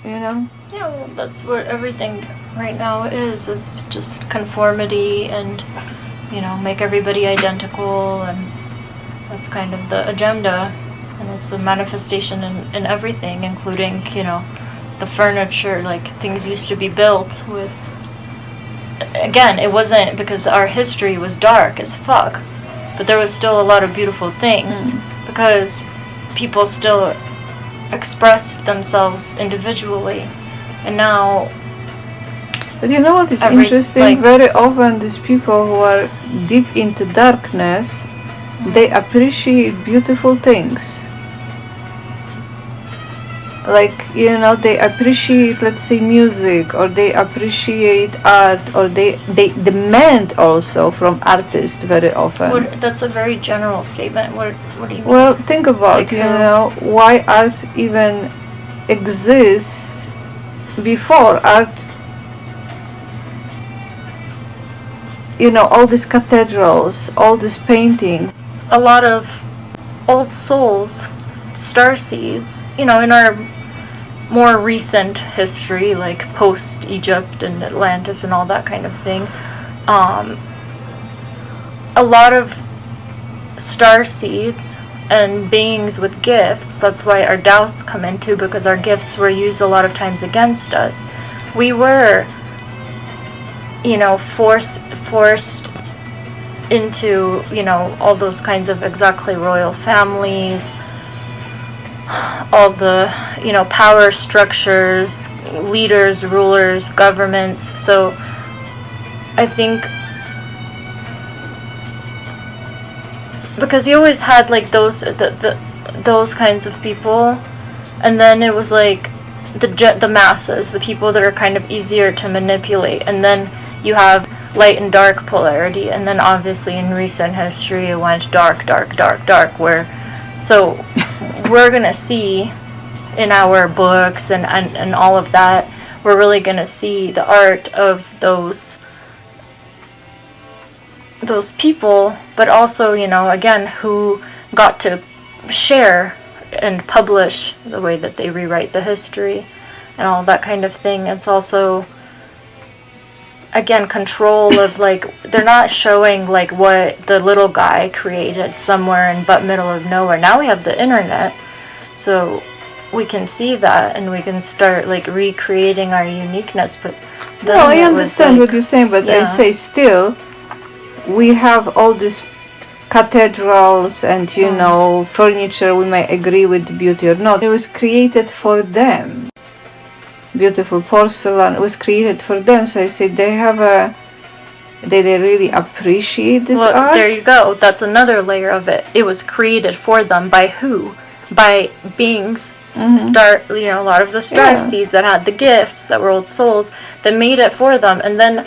you know? Yeah, well, that's what everything right now is just conformity and, you know, make everybody identical, and that's kind of the agenda, and it's a manifestation in everything, including, you know, the furniture. Like, things used to be built with, again, it wasn't because our history was dark as fuck, but there was still a lot of beautiful things because people still expressed themselves individually. And now, but you know what is interesting? Like, very often these people who are deep into darkness, they appreciate beautiful things. Like, you know, they appreciate, let's say, music, or they appreciate art, or they demand also from artists very often. That's a very general statement. What do you mean? Well, think about, like, you know, why art even exists before art. You know, all these cathedrals, all this painting. A lot of old souls, starseeds, you know, in our more recent history, like post-Egypt and Atlantis and all that kind of thing, a lot of starseeds and beings with gifts, that's why our doubts come into, because our gifts were used a lot of times against us. We were, you know, forced into, you know, all those kinds of exactly royal families, all the, you know, power structures, leaders, rulers, governments. So I think because you always had like those kinds of people, and then it was like the masses, the people that are kind of easier to manipulate, and then you have light and dark polarity, and then obviously in recent history it went dark, where, so we're gonna see in our books and all of that, we're really gonna see the art of those people, but also, you know, again, who got to share and publish the way that they rewrite the history and all that kind of thing. It's also, again, control of, like, they're not showing like what the little guy created somewhere in but middle of nowhere. Now we have the internet, so we can see that and we can start like recreating our uniqueness. But no, I understand what you're saying, but yeah. I say still we have all these cathedrals and, you know, furniture. We may agree with the beauty or not. It was created for them. Beautiful porcelain was created for them. So I say they really appreciate this art. There you go. That's another layer of it. It was created for them by who? By beings. Mm-hmm. You know, a lot of the starseeds that had the gifts, that were old souls, that made it for them. And then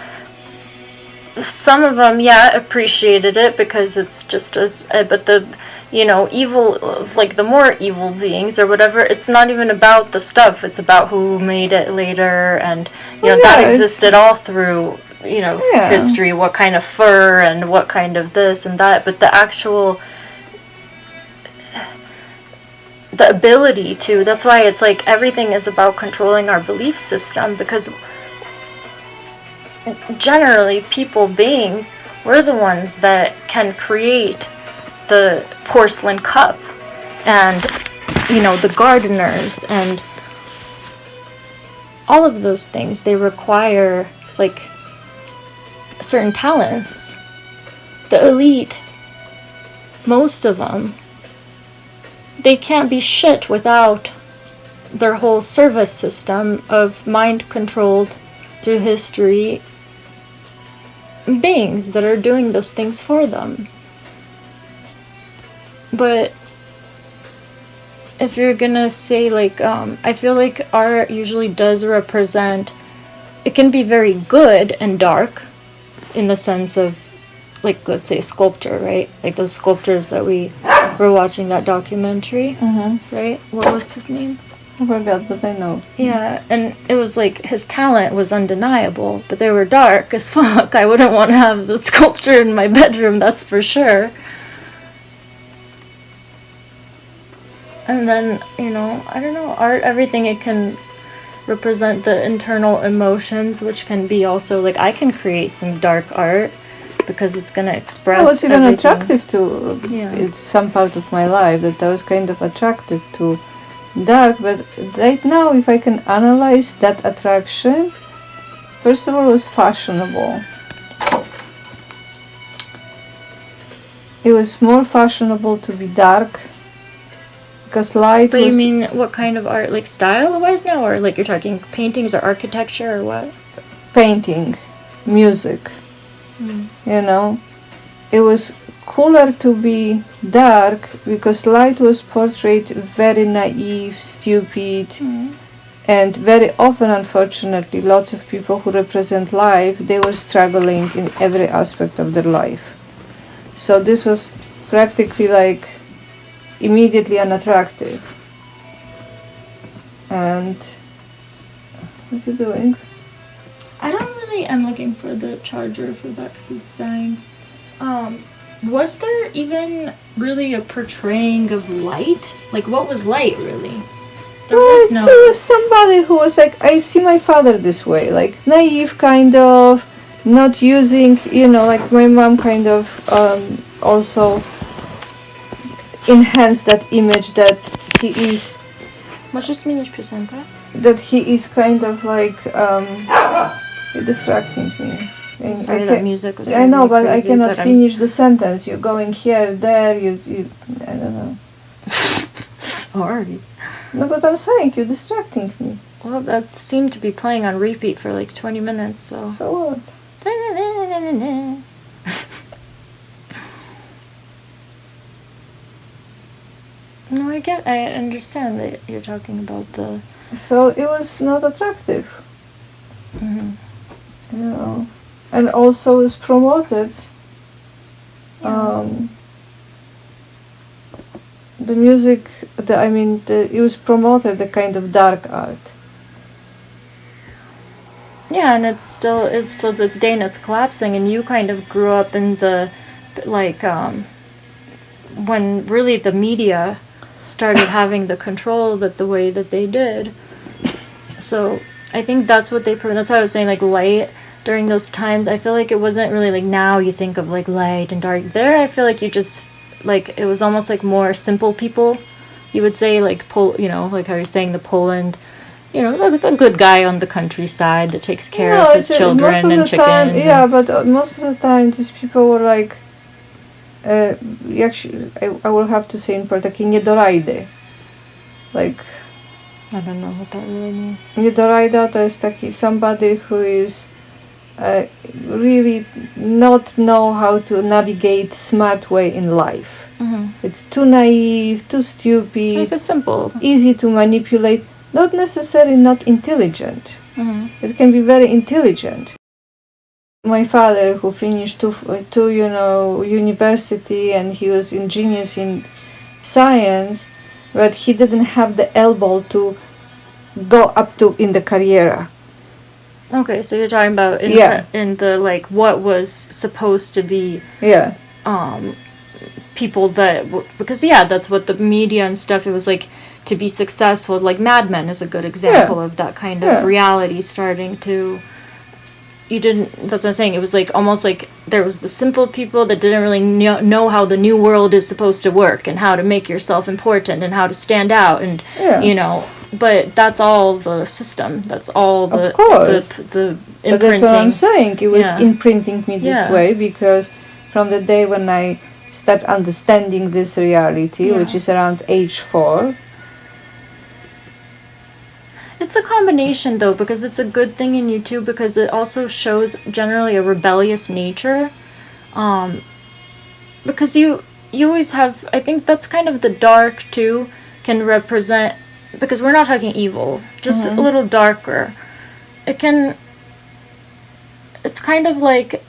some of them, appreciated it because it's just as, but the, you know, evil, like the more evil beings or whatever, it's not even about the stuff, it's about who made it later, and, you know, that existed all through, you know, history, what kind of fur and what kind of this and that, but the actual, the ability to, that's why it's like everything is about controlling our belief system, because generally people, beings, we're the ones that can create the porcelain cup and, you know, the gardeners and all of those things. They require like certain talents. The elite, most of them, they can't be shit without their whole service system of mind controlled through history beings that are doing those things for them. But if you're gonna say like, I feel like art usually does represent, it can be very good and dark in the sense of, like, let's say sculpture, right? Like those sculptors that we were watching that documentary, right? What was his name? I forgot, but I know. Yeah, and it was like his talent was undeniable, but they were dark as fuck. I wouldn't want to have the sculpture in my bedroom, that's for sure. And then, you know, I don't know, art, everything it can represent the internal emotions, which can be also like I can create some dark art because it's going to express. I was even everything. attractive to some part of my life, that I was kind of attracted to dark, but right now, if I can analyze that attraction, first of all, it was fashionable. It was more fashionable to be dark because light But was... you mean what kind of art? Like style-wise now? Or like you're talking paintings or architecture or what? Painting, music. You know, it was cooler to be dark because light was portrayed very naive, stupid, and very often, unfortunately, lots of people who represent life, they were struggling in every aspect of their life. So this was practically like immediately unattractive. And what are you doing? I don't really. I'm looking for the charger for that because it's dying. Was there even really a portraying of light? Like, what was light really? There was somebody who was like, I see my father this way, like naive kind of, not using, you know, like my mom kind of also enhanced that image that he is. Możesz zmienić piosenkę? That he is kind of like you're distracting me. I'm sorry, that music was I know, but crazy, I cannot finish the sentence. You're going here, there, you I don't know. Sorry. No, but I'm saying you're distracting me. Well, that seemed to be playing on repeat for like 20 minutes, so... So what? No, I understand that you're talking about the... So it was not attractive. Mm-hmm. You know. And also is promoted. The music, it was promoted the kind of dark art. Yeah, and it's still this day and it's collapsing, and you kind of grew up in the, like, when really the media started having the control that the way that they did. So I think that's what that's why I was saying, like, light during those times. I feel like it wasn't really like now you think of like light and dark. There I feel like you just, like, it was almost like more simple people, you would say, like, like how you're saying the Poland, you know, like the good guy on the countryside that takes care of his children and chickens. But most of the time these people were like, actually, I will have to say in Polish, takie niedorajdy. Like, I don't know what that really means. Niedorajda to jest taki somebody who is really not know how to navigate smart way in life. Mm-hmm. It's too naive, too stupid. So it's simple. Easy to manipulate. Not necessarily not intelligent. Mm-hmm. It can be very intelligent. My father, who finished two university, and he was ingenious in science, but he didn't have the elbow to go up to in the career. Okay, so you're talking about in the like what was supposed to be people that because that's what the media and stuff, it was like to be successful, like Mad Men is a good example of that kind of reality starting to that's what I'm saying, it was like almost like there was the simple people that didn't really know how the new world is supposed to work and how to make yourself important and how to stand out and you know. But that's all the system. That's all the imprinting. But that's what I'm saying. It was imprinting me this way because from the day when I started understanding this reality, which is around age 4. It's a combination though, because it's a good thing in you too, because it also shows generally a rebellious nature. Because you always have, I think that's kind of the dark too, can represent, because we're not talking evil, just a little darker. It's kind of like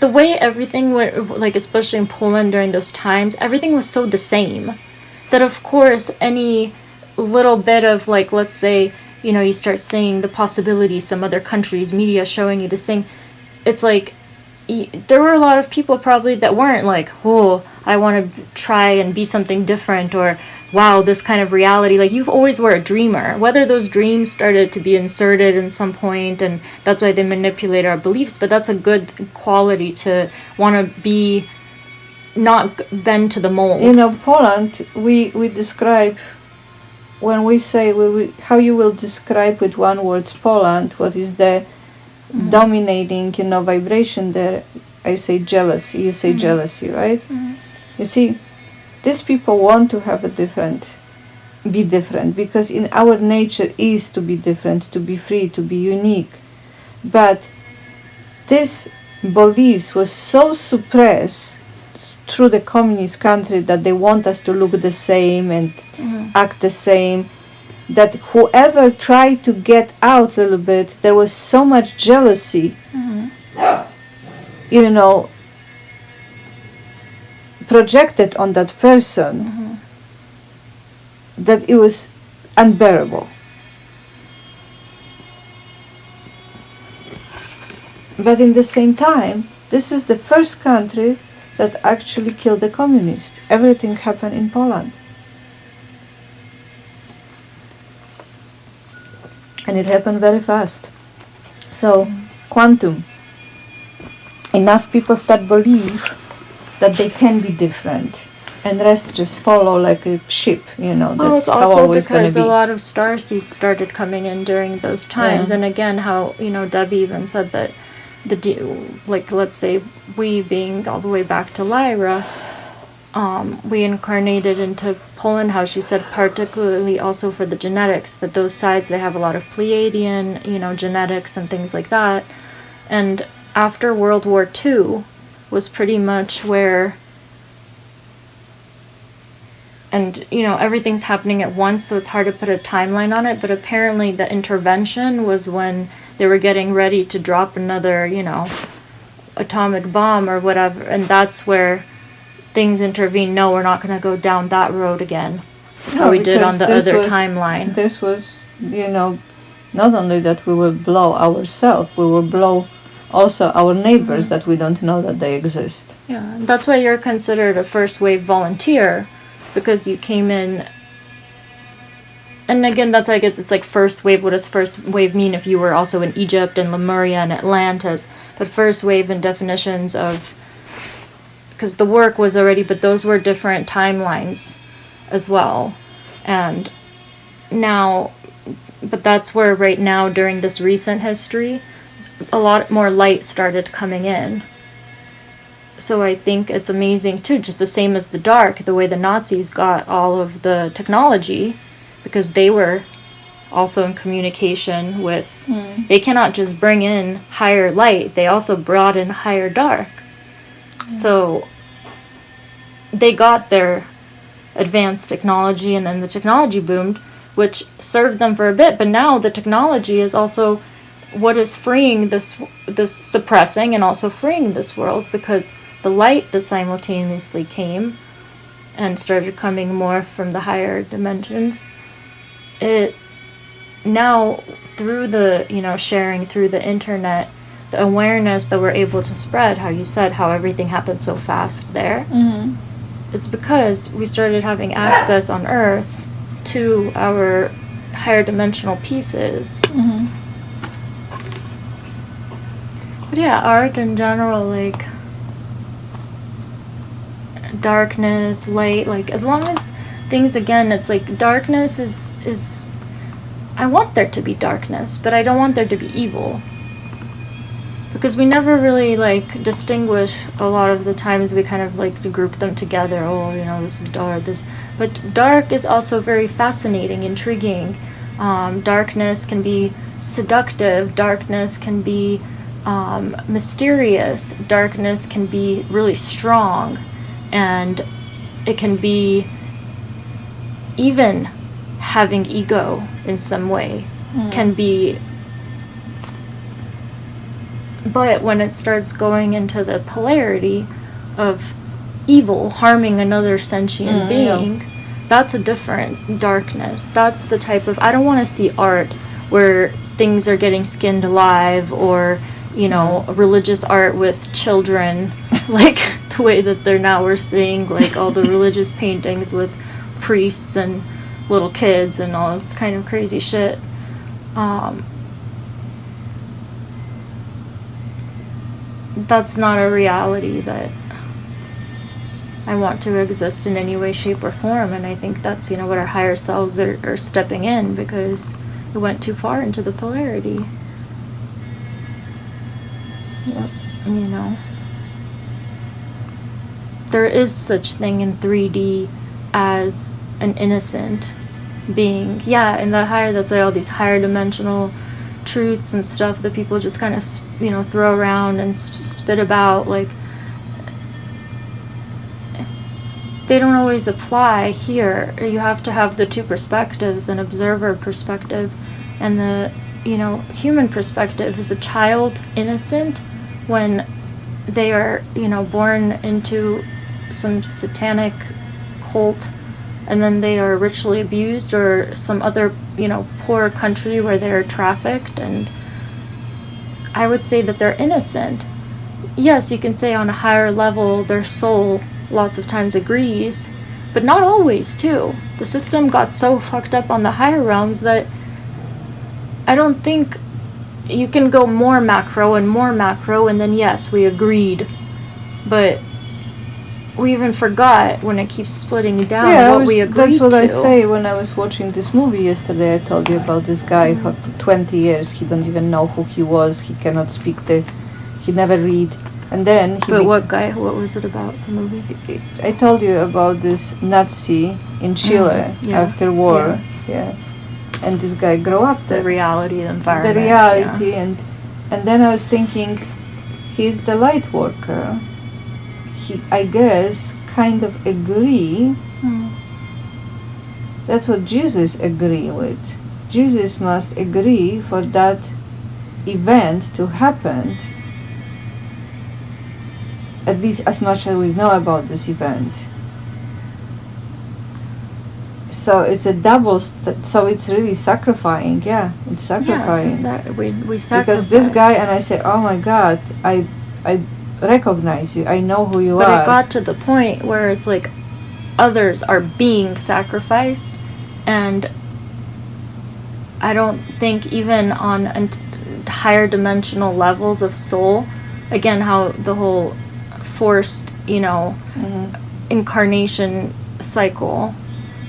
the way everything went, like especially in Poland during those times, everything was so the same that of course any little bit of, like, let's say, you know, you start seeing the possibilities, some other countries, media showing you this thing, it's like there were a lot of people probably that weren't like, oh, I want to try and be something different, or wow, this kind of reality. Like, you've always were a dreamer. Whether those dreams started to be inserted in some point, and that's why they manipulate our beliefs, but that's a good quality to want to be not bend to the mold. You know, Poland, we describe, when we say, how you will describe with one word Poland, what is the dominating, you know, vibration there, I say jealousy, you say jealousy, right? You see, these people want to have be different, because in our nature is to be different, to be free, to be unique. But this beliefs was so suppressed through the communist country that they want us to look the same and act the same, that whoever tried to get out a little bit, there was so much jealousy, you know, projected on that person, that it was unbearable. But in the same time, this is the first country that actually killed the communists. Everything happened in Poland. And it happened very fast. So, quantum. Enough people start believe that they can be different, and rest just follow like a ship, you know. That's it's also how always going to because be. a lot of starseeds started coming in during those times, and again, how, you know, Debbie even said that like, let's say we being all the way back to Lyra, we incarnated into Poland, how she said particularly also for the genetics, that those sides, they have a lot of Pleiadian, you know, genetics and things like that. And after World War II was pretty much where, and, you know, everything's happening at once, so it's hard to put a timeline on it, but apparently the intervention was when they were getting ready to drop another, you know, atomic bomb or whatever, and that's where things intervene. No, we're not going to go down that road again, how we did on the other timeline. This was, you know, not only that we will blow ourselves, we will blow also our neighbors that we don't know that they exist. Yeah, that's why you're considered a first wave volunteer, because you came in. And again, that's why I guess it's like first wave. What does first wave mean if you were also in Egypt and Lemuria and Atlantis? But first wave in definitions of, because the work was already, but those were different timelines as well. And now, but that's where right now during this recent history, a lot more light started coming in. So I think it's amazing too, just the same as the dark, the way the Nazis got all of the technology, because they were also in communication with, they cannot just bring in higher light, they also brought in higher dark. So they got their advanced technology, and then the technology boomed, which served them for a bit, but now the technology is also what is freeing this suppressing and also freeing this world, because the light that simultaneously came and started coming more from the higher dimensions, it now through the, you know, sharing through the internet, the awareness that we're able to spread, how you said how everything happened so fast there, it's because we started having access on Earth to our higher dimensional pieces. But yeah, art in general, like darkness, light, like as long as things, again, it's like darkness is I want there to be darkness, but I don't want there to be evil, because we never really like distinguish. A lot of the times we kind of like to group them together. Oh, you know, this is dark, but dark is also very fascinating, intriguing. Darkness can be seductive, darkness can be mysterious, darkness can be really strong, and it can be even having ego in some way, can be. But when it starts going into the polarity of evil harming another sentient being, that's a different darkness. That's the type of, I don't want to see art where things are getting skinned alive, or, you know, religious art with children, like the way that we're seeing like all the religious paintings with priests and little kids and all this kind of crazy shit. That's not a reality that I want to exist in any way, shape, or form. And I think that's, what our higher selves are stepping in, because it went too far into the polarity. Yep. There is such thing in 3D as an innocent being. Yeah, in the higher, that's like all these higher dimensional truths and stuff that people just kind of, throw around and spit about. Like, they don't always apply here. You have to have the two perspectives, an observer perspective and the, human perspective. Is a child innocent when they are, born into some satanic cult and then they are ritually abused, or some other, poor country where they're trafficked? And I would say that they're innocent. Yes, you can say on a higher level their soul lots of times agrees, but not always too. The system got so fucked up on the higher realms that I don't think you can go more macro, and then yes, we agreed, but we even forgot when it keeps splitting down what we agreed to. That's what I say when I was watching this movie yesterday. I told you about this guy who for 20 years he don't even know who he was. He cannot speak he never read. And then But what guy? What was it about, the movie? I told you about this Nazi in Chile after war. Yeah. And this guy grew up there. The reality, the environment. The reality, and then I was thinking, he's the light worker. He, I guess, kind of agree. That's what Jesus agree with. Jesus must agree for that event to happen. At least as much as we know about this event. So it's a double. So it's really sacrificing. Yeah, it's sacrificing. Yeah, we sacrifice. Because this guy, and I say, oh my God, I recognize you. I know who you are. But it got to the point where it's like others are being sacrificed, and I don't think even on higher dimensional levels of soul, again, how the whole forced, incarnation cycle,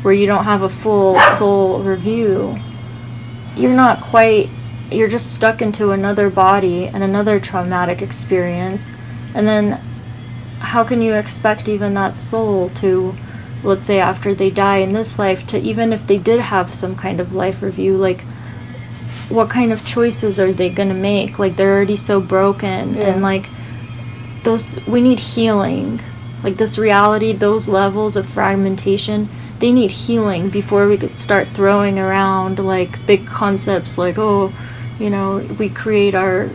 where you don't have a full soul review, you're just stuck into another body and another traumatic experience. And then how can you expect even that soul to, let's say after they die in this life, to even if they did have some kind of life review, like what kind of choices are they going to make? Like, they're already so broken. And like we need healing. Like, this reality, those levels of fragmentation, they need healing before we could start throwing around like big concepts like, we create our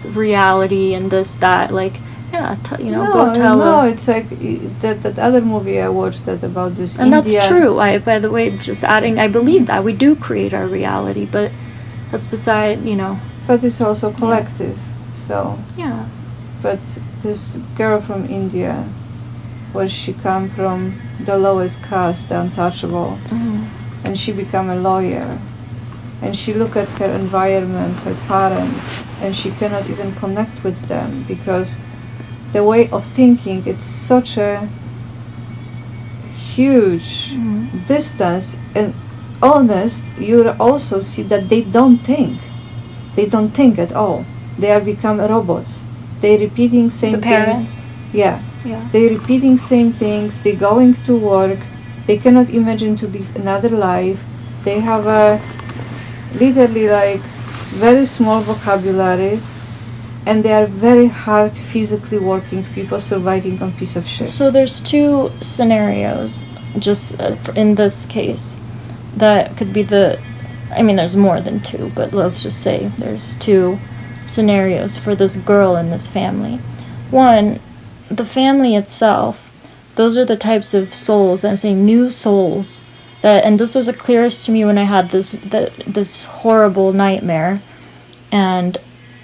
reality and this, that, like, go tell No, it's like that other movie I watched that about this. And India. That's true. By the way, just adding, I believe that we do create our reality, but that's beside, But it's also collective. So. Yeah. But this girl from India, where she come from the lowest caste, the untouchable, and she become a lawyer, and she look at her environment, her parents, and she cannot even connect with them because the way of thinking, it's such a huge distance. And honest, you also see that they don't think at all. They are become robots. They repeating same the parents. things. Yeah. They repeating same things. They going to work. They cannot imagine to live another life. They have a literally like very small vocabulary, and they are very hard physically working people surviving on piece of shit. So there's two scenarios, just in this case, that could be there's more than two, but let's just say there's two scenarios for this girl in this family. One, the family itself, those are the types of souls, I'm saying new souls, and this was the clearest to me when I had this horrible nightmare, and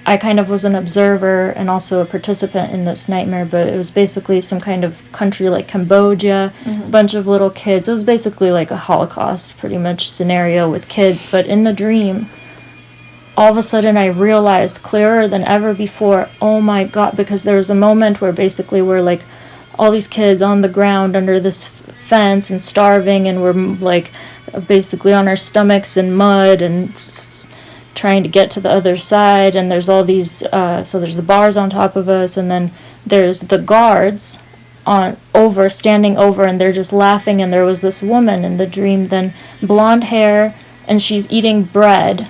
I kind of was an observer and also a participant in this nightmare, but it was basically some kind of country like Cambodia, a bunch of little kids. It was basically like a Holocaust pretty much scenario with kids, but in the dream, all of a sudden I realized clearer than ever before, oh my God, because there was a moment where basically we're like all these kids on the ground under this fence and starving, and we're like basically on our stomachs in mud and trying to get to the other side, and there's all these so there's the bars on top of us, and then there's the guards standing over, and they're just laughing, and there was this woman in the dream, then blonde hair, and she's eating bread,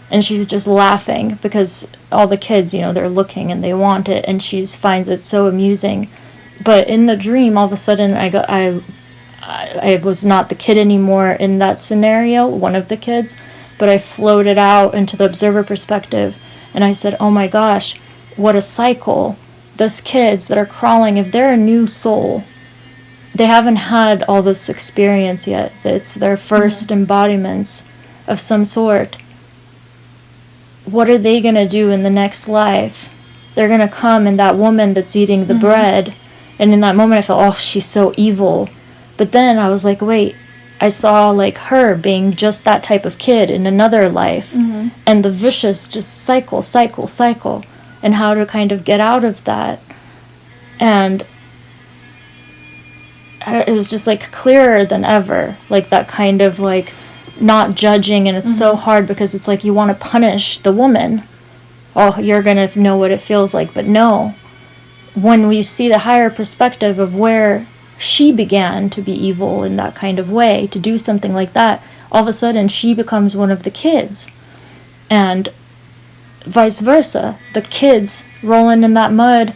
and she's just laughing because all the kids, they're looking and they want it, and she finds it so amusing. But in the dream, all of a sudden I was not the kid anymore in that scenario, one of the kids, but I floated out into the observer perspective, and I said, oh my gosh, what a cycle. Those kids that are crawling, if they're a new soul, they haven't had all this experience yet. It's their first embodiments of some sort. What are they going to do in the next life? They're going to come, and that woman that's eating the bread, and in that moment I felt, oh, she's so evil. But then I was like, wait, I saw like her being just that type of kid in another life, and the vicious just cycle, and how to kind of get out of that. And it was just like clearer than ever, like that kind of like not judging, and it's so hard because it's like you want to punish the woman. Oh, you're gonna know what it feels like, but no. When we see the higher perspective of where she began to be evil in that kind of way, to do something like that, all of a sudden she becomes one of the kids. And vice versa. The kids rolling in that mud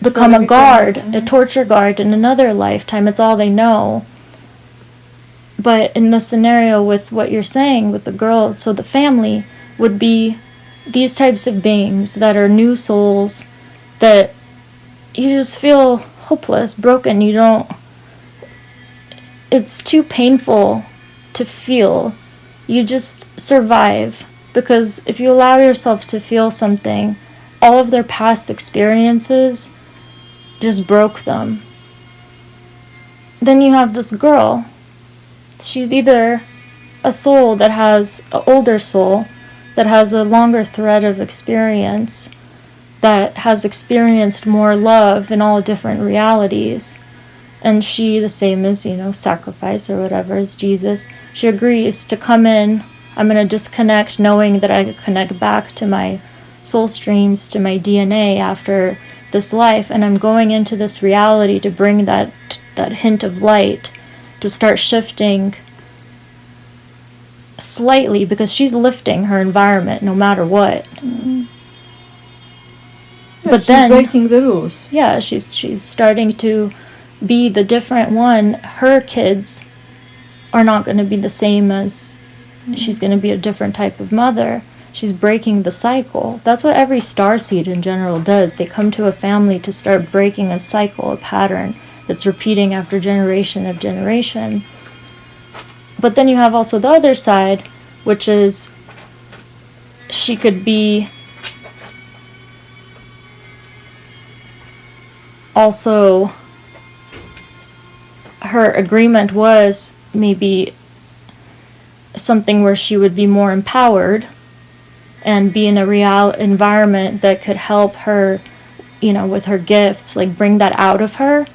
become a guard, a torture guard in another lifetime. It's all they know. But in the scenario with what you're saying with the girl, so the family would be these types of beings that are new souls that you just feel hopeless, broken. It's too painful to feel. You just survive, because if you allow yourself to feel something, all of their past experiences just broke them. Then you have this girl. She's either a soul that has an older soul that has a longer thread of experience, that has experienced more love in all different realities, and she, the same as, sacrifice or whatever, as Jesus, she agrees to come in. I'm going to disconnect, knowing that I could connect back to my soul streams, to my DNA after this life, and I'm going into this reality to bring that hint of light, to start shifting slightly, because she's lifting her environment no matter what. Yeah, but she's then breaking the rules. Yeah, she's starting to be the different one. Her kids are not going to be the same as she's going to be a different type of mother. She's breaking the cycle. That's what every starseed in general does. They come to a family to start breaking a cycle, a pattern that's repeating after generation of generation. But then you have also the other side, which is she could be also, her agreement was maybe something where she would be more empowered and be in a real environment that could help her, with her gifts, like bring that out of her.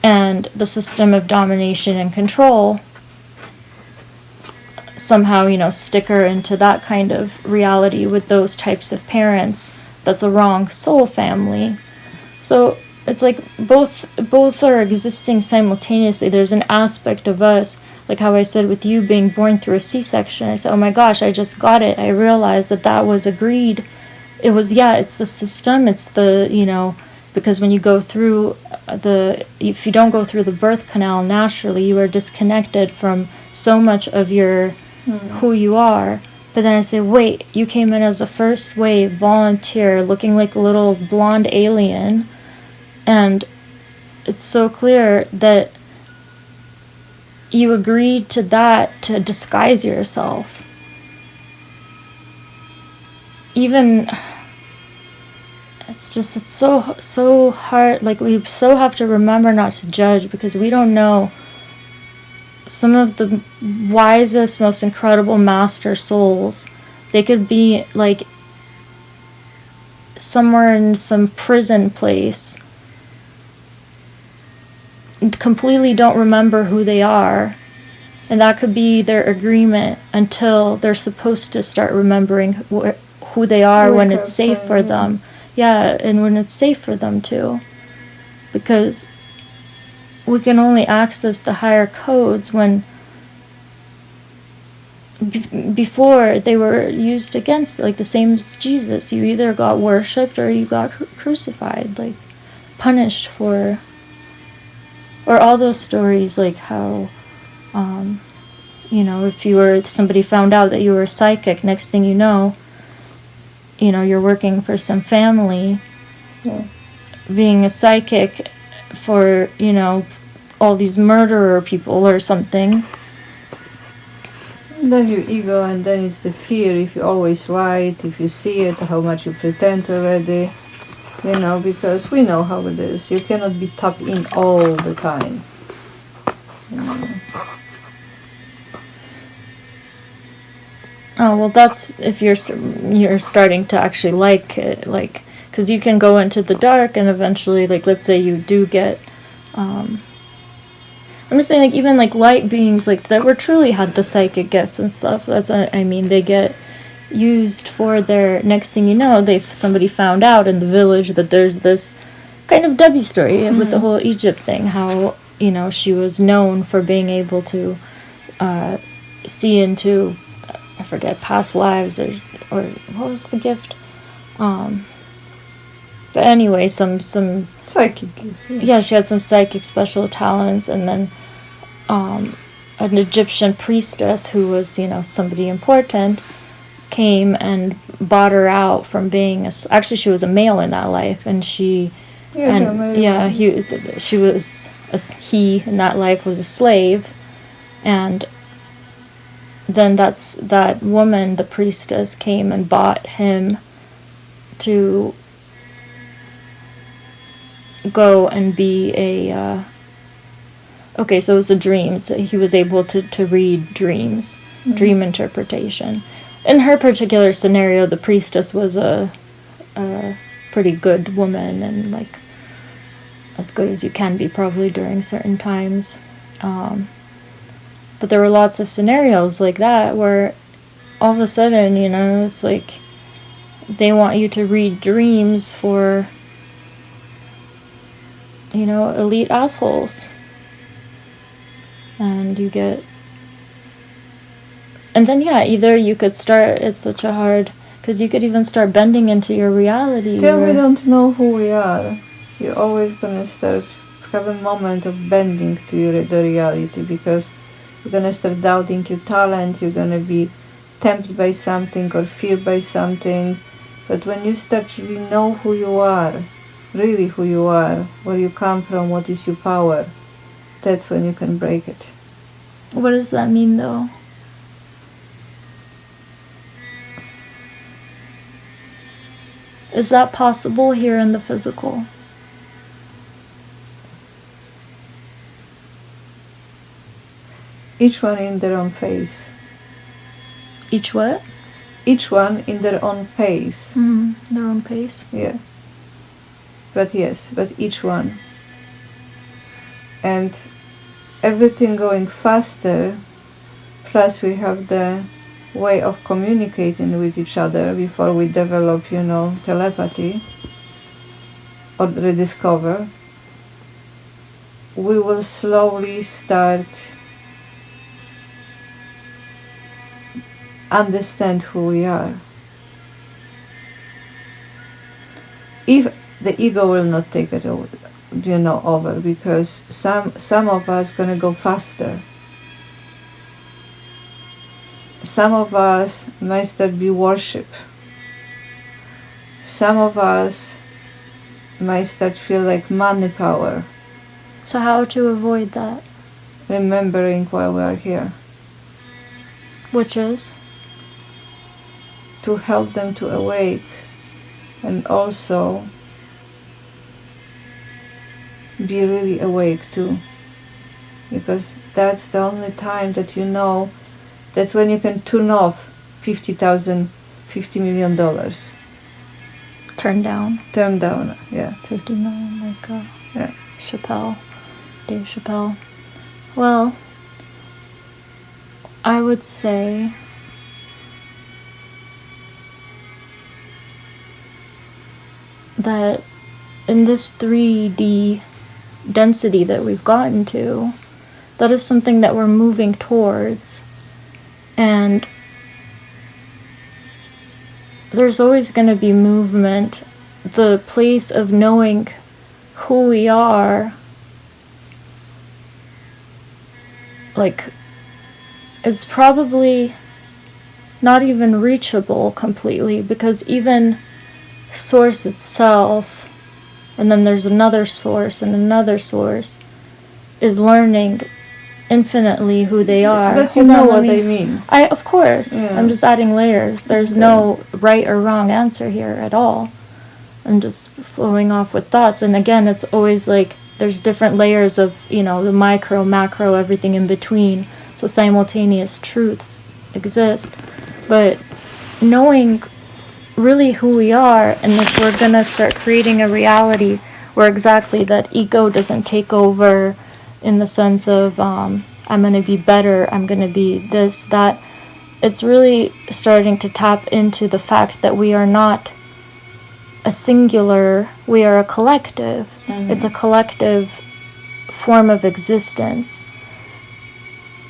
And the system of domination and control somehow, stick her into that kind of reality with those types of parents. That's a wrong soul family. So it's like both are existing simultaneously. There's an aspect of us, like how I said with you being born through a C-section. I said, oh my gosh, I just got it. I realized that was agreed. It was, it's the system. It's the, because when you go through if you don't go through the birth canal naturally, you are disconnected from so much of your who you are. But then I say, wait, you came in as a first wave volunteer looking like a little blonde alien. And it's so clear that you agreed to that to disguise yourself. Even it's so hard. Like, we so have to remember not to judge, because we don't know. Some of the wisest, most incredible master souls, they could be like somewhere in some prison place, completely don't remember who they are, and that could be their agreement until they're supposed to start remembering who they are when it's safe for them. Yeah, and when it's safe for them too, because we can only access the higher codes when before they were used against, like the same as Jesus. You either got worshipped or you got crucified, like punished for. Or all those stories, like how, if somebody found out that you were psychic, next thing you know, you're working for some family, being a psychic for, all these murderer people or something. And then your ego, and then it's the fear, if you're always right, if you see it, how much you pretend already, because we know how it is. You cannot be tapped in all the time. Oh, well, that's if you're starting to actually like it, like, because you can go into the dark and eventually, like, let's say you do get, I'm just saying, like, even like light beings, like, that were truly had the psychic gifts and stuff. They get used for their, next thing you know, somebody found out in the village that there's this kind of Debbie story with the whole Egypt thing, how, she was known for being able to see into, I forget, past lives, or what was the gift? But anyway, some psychic. Yeah, she had some psychic special talents, and then an Egyptian priestess who was, somebody important, came and bought her out from being actually she was a male in that life, and he in that life was a slave, and then that woman, the priestess, came and bought him to go and be a okay, so it was a dream, so he was able to read dreams, dream interpretation. In her particular scenario, the priestess was a pretty good woman, and like as good as you can be probably during certain times. But there were lots of scenarios like that where all of a sudden, it's like they want you to read dreams for, elite assholes. And you get... And then, either you could start... It's such a hard... Because you could even start bending into your reality. Till we don't know who we are, you're always going to have a moment of bending to the reality, because you're going to start doubting your talent, you're going to be tempted by something or feared by something. But when you start to really know who you are, really who you are, where you come from, what is your power, that's when you can break it. What does that mean, though? Is that possible here in the physical? Each one in their own pace. Each what? Each one in their own pace. Their own pace? Yeah. But each one. And everything going faster, plus we have the way of communicating with each other before we develop, telepathy or rediscover. We will slowly start understand who we are. If the ego will not take it over, because some of us gonna go faster. Some of us might start be worship. Some of us might start feel like money power. So how to avoid that? Remembering why we are here. Which is? To help them to awake, and also be really awake too, because that's the only time that you know. That's when you can turn off $50 million. Turn down. Turn down, yeah. 59, like Yeah. Dave Chappelle. Well, I would say that in this 3D density that we've gotten to, that is something that we're moving towards. And there's always going to be movement. The place of knowing who we are, like, it's probably not even reachable completely, because even source itself, and then there's another source and another source, is learning infinitely who they are. But you know what I mean. Of course. Yeah. I'm just adding layers. There's no right or wrong answer here at all. I'm just flowing off with thoughts. And again, it's always like there's different layers of, the micro, macro, everything in between. So simultaneous truths exist. But knowing really who we are, and if we're going to start creating a reality where exactly that ego doesn't take over, in the sense of I'm going to be better, I'm going to be this, that, it's really starting to tap into the fact that we are not a singular, we are a collective. Mm-hmm. It's a collective form of existence.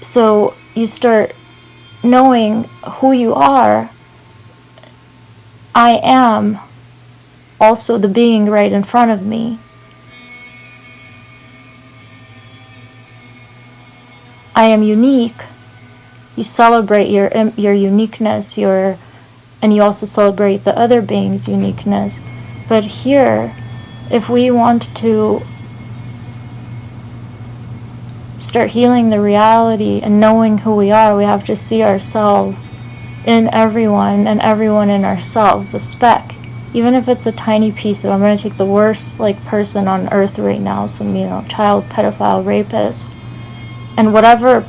So you start knowing who you are. I am also the being right in front of me. I am unique. You celebrate your uniqueness, and you also celebrate the other being's uniqueness. But here, if we want to start healing the reality and knowing who we are, we have to see ourselves in everyone, and everyone in ourselves, a speck. Even if it's a tiny piece of, I'm going to take the worst person on earth right now, some child pedophile rapist, and whatever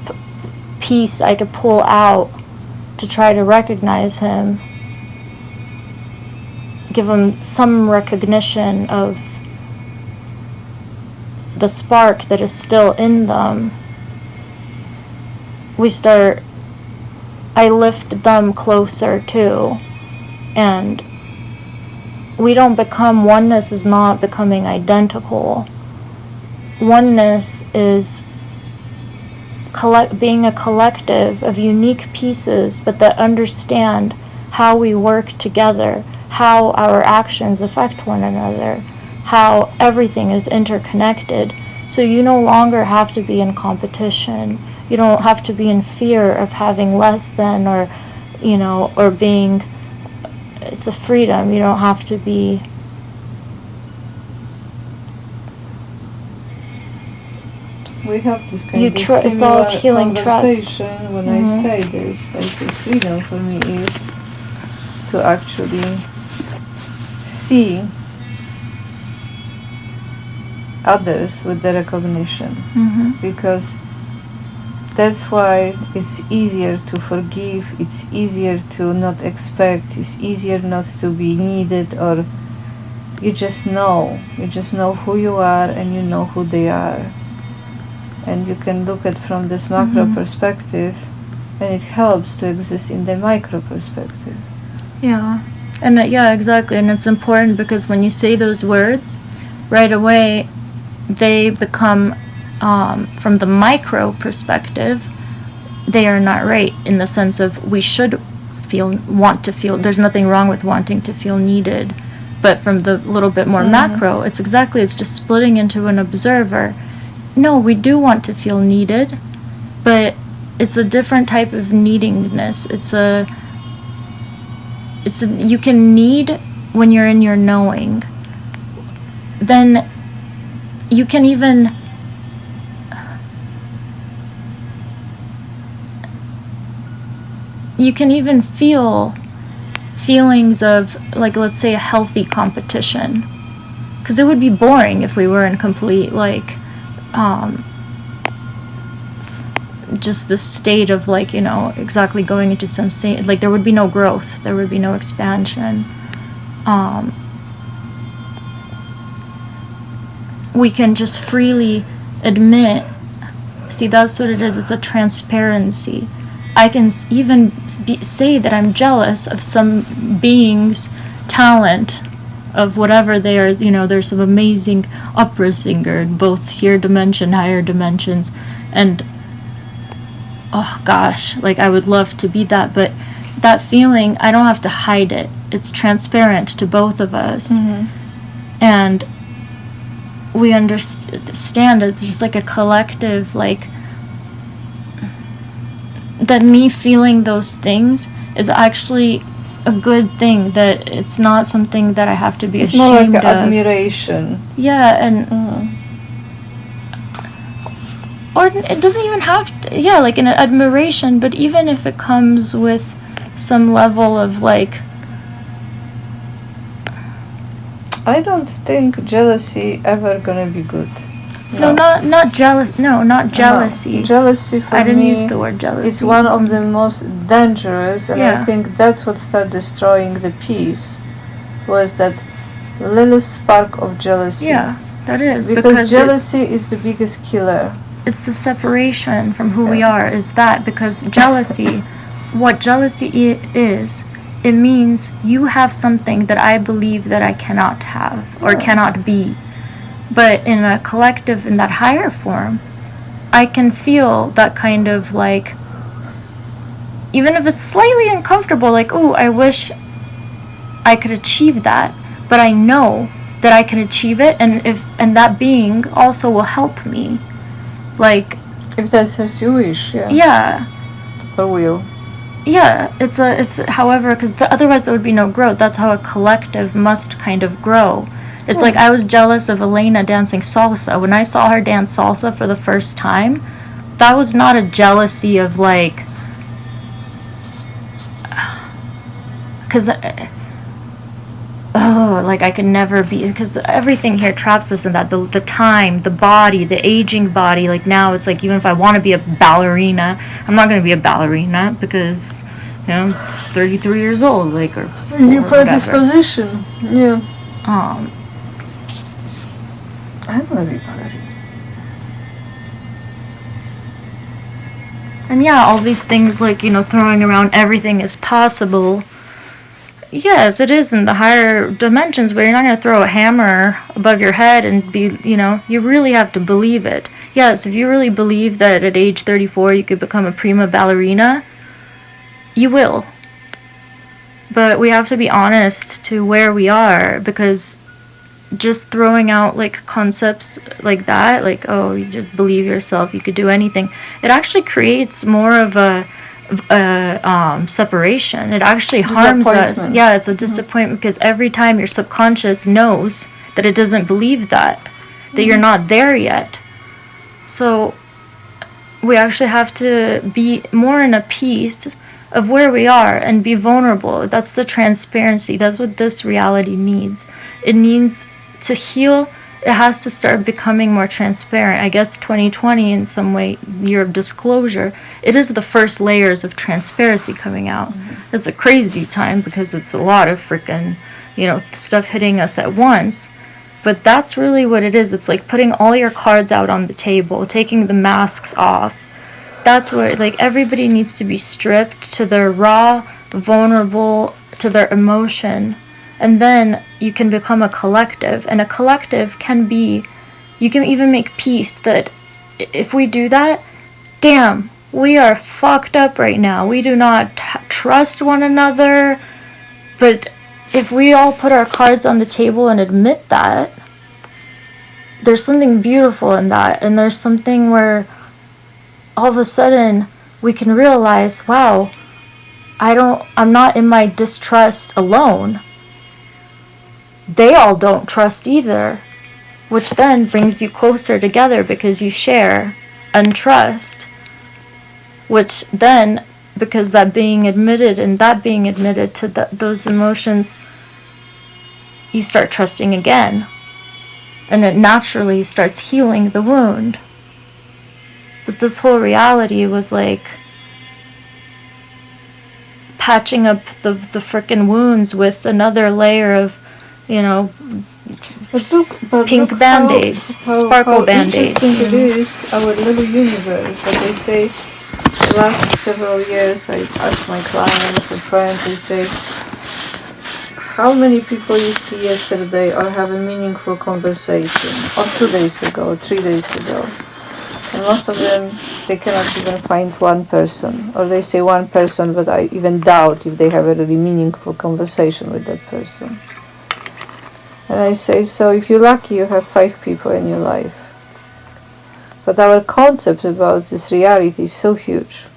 piece I could pull out to try to recognize him, give him some recognition of the spark that is still in them, I lift them closer too. And we don't become, oneness is not becoming identical. Oneness is being a collective of unique pieces, but that understand how we work together, how our actions affect one another, how everything is interconnected. So you no longer have to be in competition. You don't have to be in fear of having less than, or being, it's a freedom. You don't have to be we have this kind of it's all healing trust. When I say this, I say freedom for me is to actually see others with the recognition, because that's why it's easier to forgive, it's easier to not expect, it's easier not to be needed, or you just know who you are and you know who they are. And you can look at from this macro perspective, and it helps to exist in the micro perspective. Yeah, and exactly. And it's important because when you say those words, right away, they become, from the micro perspective, they are not right, in the sense of we should want to feel, there's nothing wrong with wanting to feel needed. But from the little bit more macro, it's just splitting into an observer. No, we do want to feel needed, but it's a different type of needingness. You can need when you're in your knowing. Then you can even feel feelings of, let's say, a healthy competition. because it would be boring if we were in complete, like, just the state of, like, you know, exactly going into some state, like, there would be no growth, there would be no expansion. We can just freely admit, see, that's what it is, it's a transparency. I can even say that I'm jealous of some being's talent, of whatever they are, you know, there's some amazing opera singer, both here dimension, higher dimensions, and oh gosh, like, I would love to be that, but that feeling, I don't have to hide it. It's transparent to both of us. And we understand it's just like a collective, like, that me feeling those things is actually a good thing, that it's not something that I have to be ashamed of. It's more like admiration. Yeah, and or it doesn't even have to, yeah, like an admiration, but even if it comes with some level of, like, I don't think jealousy ever gonna be good. No, not jealous. No, not jealousy. No. Jealousy for me, I didn't use the word jealousy. It's one of the most dangerous, and Yeah. I think that's what started destroying the peace, was that little spark of jealousy. Yeah, that is. Because jealousy is the biggest killer. It's the separation from who we are, is that, because jealousy, what jealousy is, it means you have something that I believe that I cannot have or cannot be. But in a collective, in that higher form, I can feel that kind of, like, even if it's slightly uncomfortable, like, oh, I wish I could achieve that, but I know that I can achieve it, and that being also will help me. Like, if that's as you wish, yeah. Yeah. Or will. Yeah, it's however, because otherwise there would be no growth. That's how a collective must kind of grow. It's like I was jealous of Elena dancing salsa. When I saw her dance salsa for the first time, that was not a jealousy of, like, because like, I could never be, because everything here traps us in that, the time, the body, the aging body. Like, now it's like, even if I want to be a ballerina, I'm not going to be a ballerina because, you know, I'm 33 years old, like, or you predisposition, yeah. I want to be ballerina. And yeah, all these things, like, you know, throwing around everything is possible. Yes, it is in the higher dimensions, but you're not going to throw a hammer above your head and be, you know, you really have to believe it. Yes, if you really believe that at age 34 you could become a prima ballerina, you will. But we have to be honest to where we are, because just throwing out, like, concepts like that, like, oh, you just believe yourself, you could do anything, it actually creates more of a separation. It actually harms us. Yeah, it's a disappointment, because every time your subconscious knows that it doesn't believe that you're not there yet. So we actually have to be more in a peace of where we are and be vulnerable. That's the transparency. That's what this reality needs. It needs to heal. It has to start becoming more transparent. I guess 2020, in some way, year of disclosure, it is the first layers of transparency coming out. It's a crazy time because it's a lot of freaking, you know, stuff hitting us at once. But that's really what it is. It's like putting all your cards out on the table, taking the masks off. That's where, like, everybody needs to be stripped to their raw, vulnerable, to their emotion. And then you can become a collective. And a collective can be, you can even make peace that if we do that, damn, we are fucked up right now. We do not trust one another. But if we all put our cards on the table and admit that, there's something beautiful in that. And there's something where all of a sudden we can realize, wow, I'm not in my distrust alone. They all don't trust either, which then brings you closer together because you share and trust, which then, because that being admitted and that being admitted to those emotions, you start trusting again. and it naturally starts healing the wound. But this whole reality was like patching up the frickin' wounds with another layer of, you know, pink band-aids, sparkle band-aids. Interesting it is, our little universe. Like I say, the last several years I ask my clients and friends, I say, how many people you see yesterday or have a meaningful conversation, or 2 days ago, or 3 days ago? And most of them, they cannot even find one person, or they say one person, but I even doubt if they have a really meaningful conversation with that person. And I say, so if you're lucky, you have 5 people in your life. But our concept about this reality is so huge.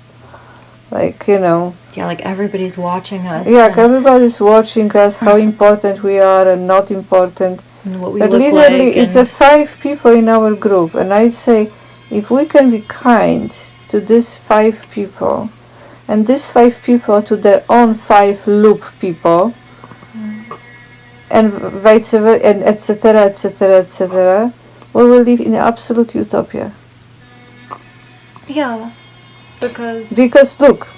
Like, you know... Yeah, like everybody's watching us. Yeah, like everybody's watching us, how important we are and not important. And what we but look literally, like, it's a 5 people in our group. And I'd say, if we can be kind to these 5 people, and these 5 people to their own 5 loop people, and vice versa, and etc., etc., etc., we will live in absolute utopia. Yeah, because look,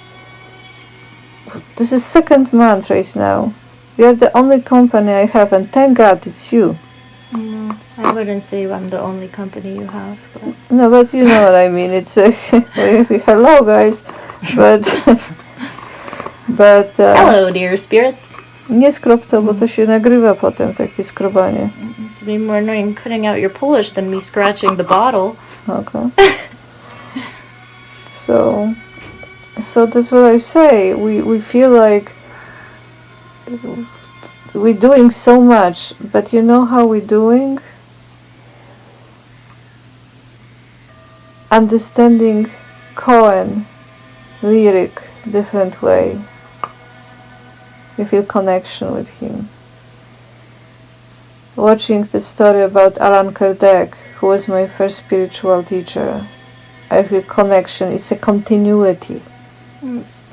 this is 2nd month right now. You are the only company I have, and thank God it's you. I wouldn't say I'm the only company you have, but... No, but you know what I mean. It's hello guys, but hello, dear spirits. Nie skrob to, bo to się nagrywa potem, takie skrobanie. It's way more annoying cutting out your Polish than me scratching the bottle. Okay. So that's what I say. We feel like we're doing so much, but you know how we're doing? Understanding Cohen lyric different way. You feel connection with him. Watching the story about Allan Kardec, who was my first spiritual teacher, I feel connection. It's a continuity.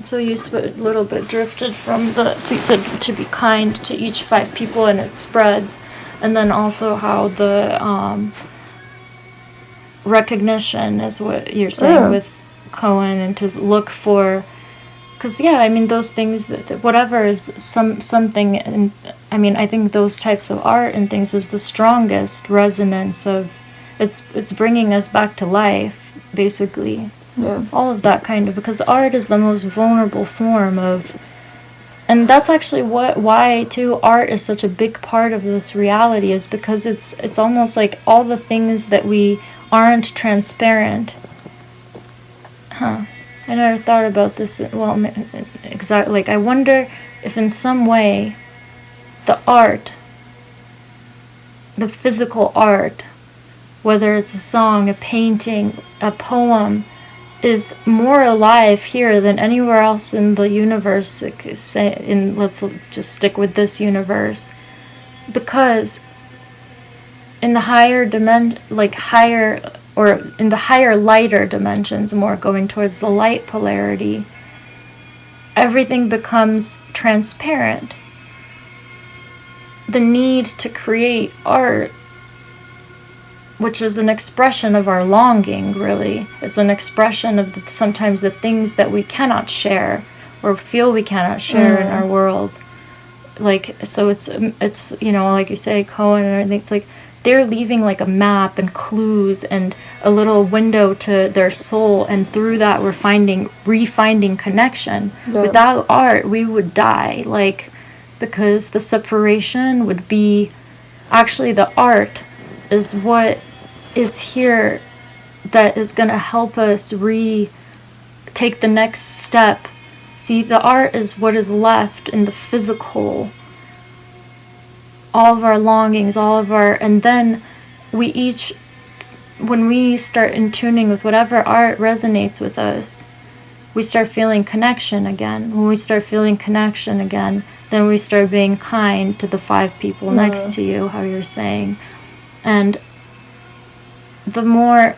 So you a little bit drifted from so you said to be kind to each 5 people and it spreads, and then also how the recognition is what you're saying with Cohen, and to look for, because I mean those things that whatever is something, and I mean I think those types of art and things is the strongest resonance of it's bringing us back to life basically. Yeah. All of that kind of, because art is the most vulnerable form of, and that's actually why too art is such a big part of this reality, is because it's almost like all the things that we aren't transparent. I never thought about this. Well, exactly. Like I wonder if in some way the art, the physical art, whether it's a song, a painting, a poem, is more alive here than anywhere else in the universe. Let's just stick with this universe, because in the higher in the higher lighter dimensions, more going towards the light polarity, everything becomes transparent. The need to create art, which is an expression of our longing, really. It's an expression of sometimes the things that we cannot share or feel we cannot share in our world. Like, so it's like you say, Cohen and everything, it's like they're leaving like a map and clues and a little window to their soul, and through that we're refinding connection. Yeah. Without art, we would die, like, because the separation would be, actually the art is what is here that is going to help us take the next step. See, the art is what is left in the physical, all of our longings, and then we each, when we start in tuning with whatever art resonates with us, we start feeling connection again. When we start feeling connection again, then we start being kind to the 5 people next to you, how you're saying. And the more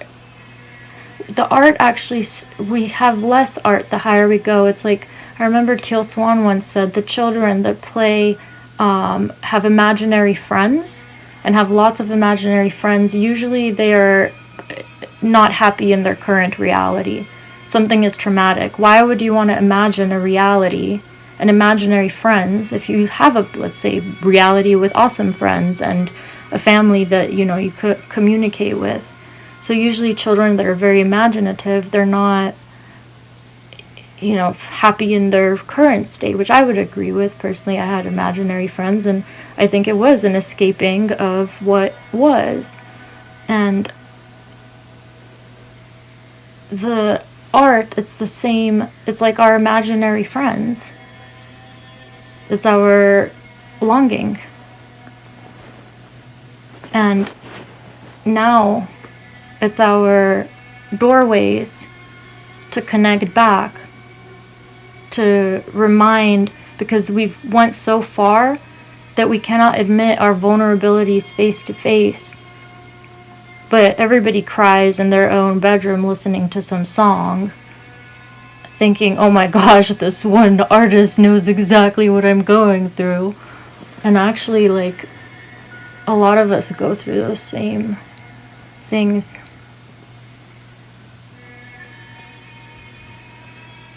the art, actually, we have less art the higher we go. It's like, I remember Teal Swan once said, the children that play have imaginary friends, and have lots of imaginary friends, usually they are not happy in their current reality. Something is traumatic. Why would you want to imagine a reality and imaginary friends if you have a, let's say, reality with awesome friends and a family that, you know, you could communicate with? So usually children that are very imaginative, they're not, you know, happy in their current state, which I would agree with. Personally, I had imaginary friends, and I think it was an escaping of what was. And the art, it's the same. It's like our imaginary friends. It's our longing. And now it's our doorways to connect back, to remind, because we've went so far that we cannot admit our vulnerabilities face to face. But everybody cries in their own bedroom listening to some song, thinking, oh my gosh, this one artist knows exactly what I'm going through. And actually, like, a lot of us go through those same things.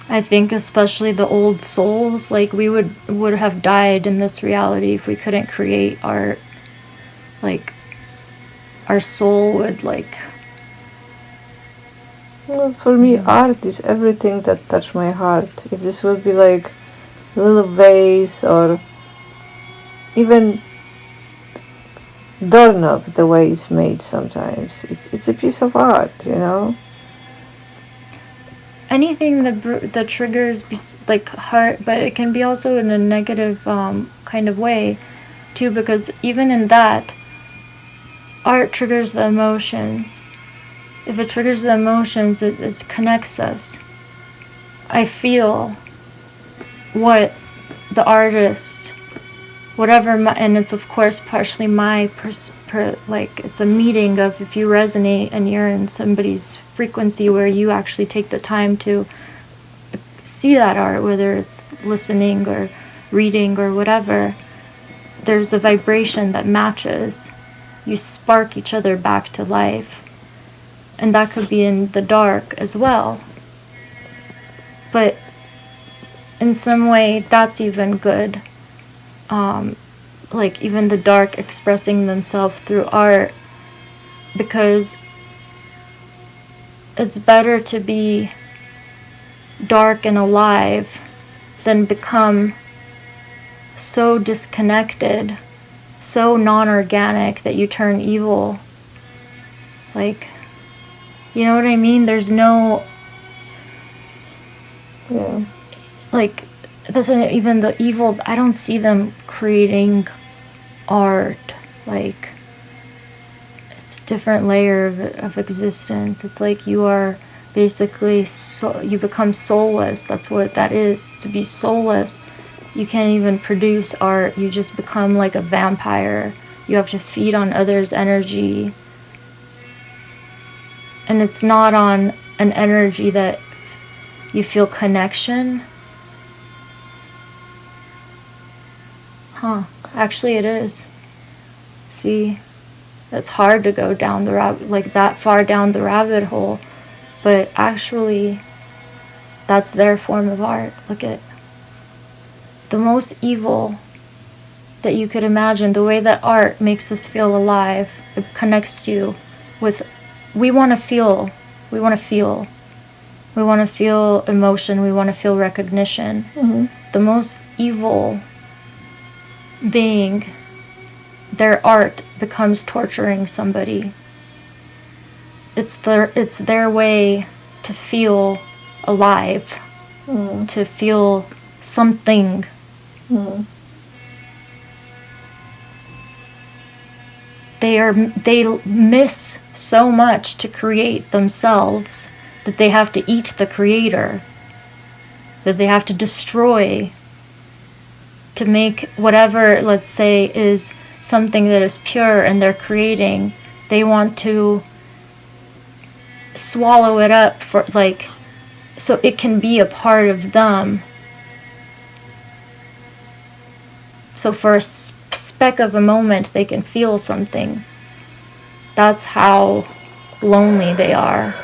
I think especially the old souls, like, we would have died in this reality if we couldn't create art. Like, our soul would, like... Well, for me, art is everything that touch my heart. If this would be like a little vase or even doorknob, the way it's made sometimes, it's a piece of art, you know? Anything that triggers, like, heart, but it can be also in a negative kind of way too, because even in that, art triggers the emotions. If it triggers the emotions, it connects us. I feel what the artist, whatever, and it's of course partially my like, it's a meeting of, if you resonate and you're in somebody's frequency where you actually take the time to see that art, whether it's listening or reading or whatever, there's a vibration that matches. You spark each other back to life. And that could be in the dark as well. But in some way, that's even good. Like, even the dark expressing themselves through art, because it's better to be dark and alive than become so disconnected, so non-organic that you turn evil. Like, you know what I mean? There's no... Yeah. Like, doesn't even the evil, I don't see them creating art. Like, it's a different layer of existence. It's like you are basically, you become soulless. That's what that is, to be soulless. You can't even produce art. You just become like a vampire. You have to feed on others' energy. And it's not on an energy that you feel connection. Huh. Actually, it is. See, it's hard to go down the like that far down the rabbit hole, but actually, that's their form of art. Look at the most evil that you could imagine. The way that art makes us feel alive, it connects you with. We want to feel. We want to feel. We want to feel emotion. We want to feel recognition. Mm-hmm. The most evil being, their art becomes torturing somebody. It's their way to feel alive, to feel something. They miss so much to create themselves that they have to eat the creator, that they have to destroy to make whatever, let's say, is something that is pure and they're creating. They want to swallow it up for, like, so it can be a part of them. So for a speck of a moment they can feel something. That's how lonely they are.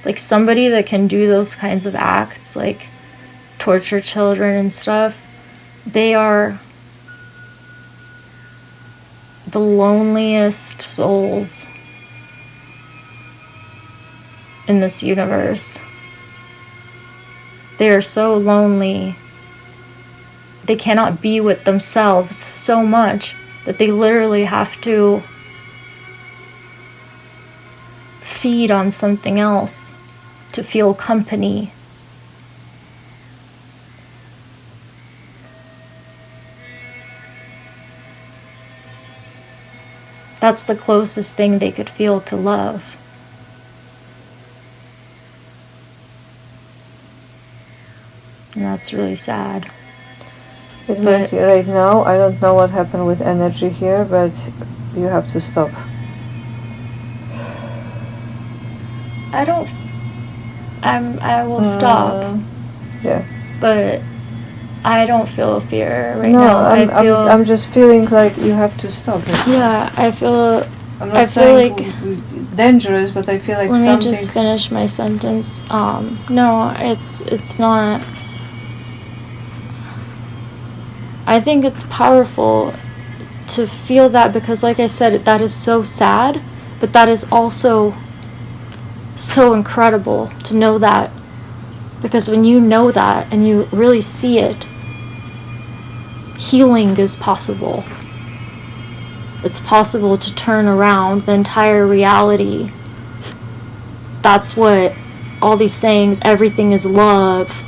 Like somebody that can do those kinds of acts, like torture children and stuff, they are the loneliest souls in this universe. They are so lonely. They cannot be with themselves so much that they literally have to feed on something else to feel company. That's the closest thing they could feel to love. And that's really sad. But right now, I don't know what happened with energy here, but you have to stop. I will stop. Yeah. But I don't feel fear right now. No, I'm just feeling like you have to stop it. Yeah, I feel. I'm not saying like dangerous, but I feel like something. Let me just finish my sentence. No, it's not. I think it's powerful to feel that because, like I said, that is so sad, but that is also so incredible to know that. Because when you know that and you really see it, healing is possible. It's possible to turn around the entire reality. That's what all these sayings, everything is love.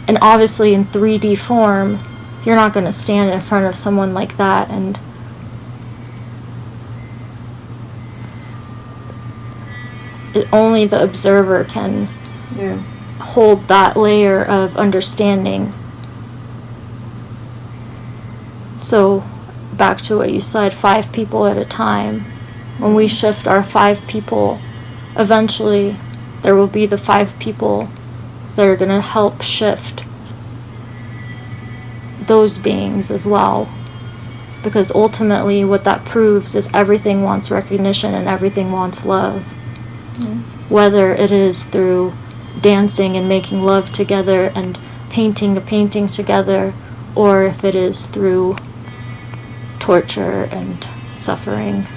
And obviously in 3D form, you're not going to stand in front of someone like that and only the observer can hold that layer of understanding. So back to what you said, 5 people at a time. When we shift our 5 people, eventually there will be the 5 people that are going to help shift those beings as well. Because ultimately what that proves is everything wants recognition and everything wants love. Whether it is through dancing and making love together and painting a painting together, or if it is through torture and suffering.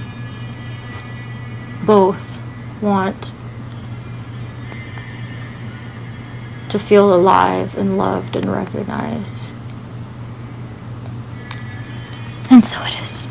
Both want to feel alive and loved and recognized. And so it is.